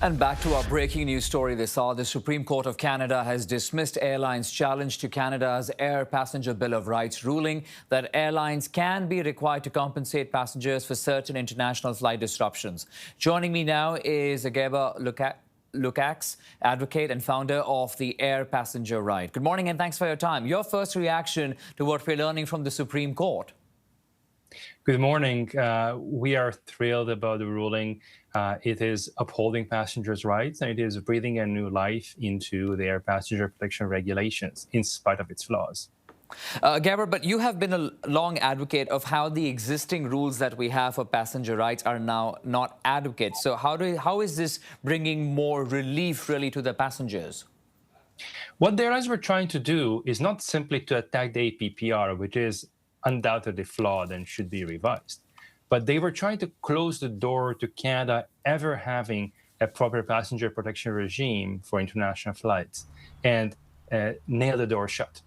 And back to our breaking news story this hour. The Supreme Court of Canada has dismissed airlines' challenge to Canada's Air Passenger Bill of Rights, ruling that airlines can be required to compensate passengers for certain international flight disruptions. Joining me now is Ageba Lukacs, advocate and founder of the Air Passenger Right. Good morning and thanks for your time. Your first reaction to what we're learning from the Supreme Court? Good morning. We are thrilled about the ruling. It is upholding passengers' rights, and it is breathing a new life into the air passenger protection regulations, in spite of its flaws. Gabor, but you have been a long advocate of how the existing rules that we have for passenger rights are now not adequate. So how is this bringing more relief, really, to the passengers? What the airlines were trying to do is not simply to attack the APPR, which is undoubtedly flawed and should be revised, but they were trying to close the door to Canada ever having a proper passenger protection regime for international flights and nail the door shut.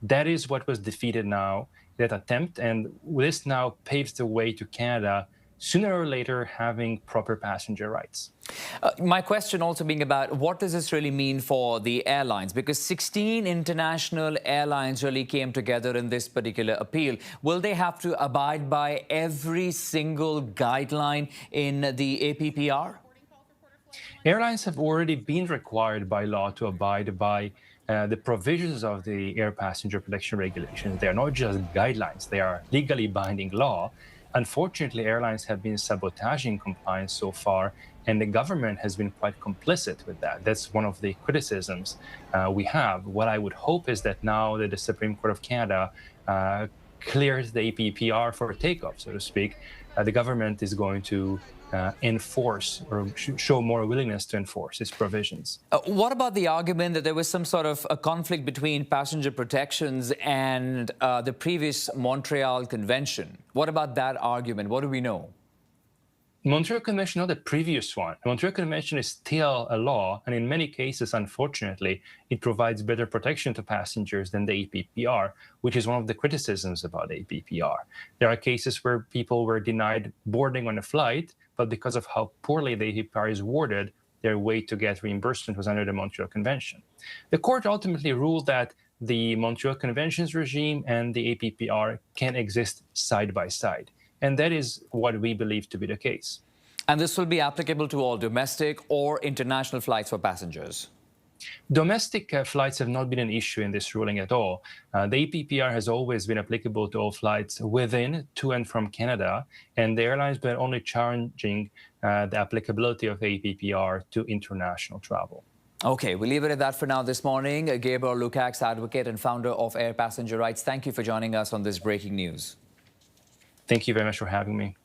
That is what was defeated now, that attempt, and this now paves the way to Canada sooner or later having proper passenger rights. My question also being about what does this really mean for the airlines? Because 16 international airlines really came together in this particular appeal. Will they have to abide by every single guideline in the APPR? Airlines have already been required by law to abide by the provisions of the air passenger protection regulations. They are not just guidelines, they are legally binding law. Unfortunately, airlines have been sabotaging compliance so far, and the government has been quite complicit with that. That's one of the criticisms we have. What I would hope is that now that the Supreme Court of Canada clears the APPR for takeoff, so to speak, the government is going to enforce or show more willingness to enforce its provisions. What about the argument that there was some sort of a conflict between passenger protections and the previous Montreal Convention? What about that argument? What do we know? Montreal Convention, not the previous one. The Montreal Convention is still a law, and in many cases, unfortunately, it provides better protection to passengers than the APPR, which is one of the criticisms about the APPR. There are cases where people were denied boarding on a flight, but because of how poorly the APPR is worded, their way to get reimbursement was under the Montreal Convention. The court ultimately ruled that the Montreal Convention's regime and the APPR can exist side by side. And that is what we believe to be the case. And this will be applicable to all domestic or international flights for passengers? Domestic flights have not been an issue in this ruling at all. The APPR has always been applicable to all flights within, to and from Canada, and the airlines were only challenging the applicability of APPR to international travel. Okay, we'll leave it at that for now this morning. Gabriel Lukacs, advocate and founder of Air Passenger Rights, thank you for joining us on this breaking news. Thank you very much for having me.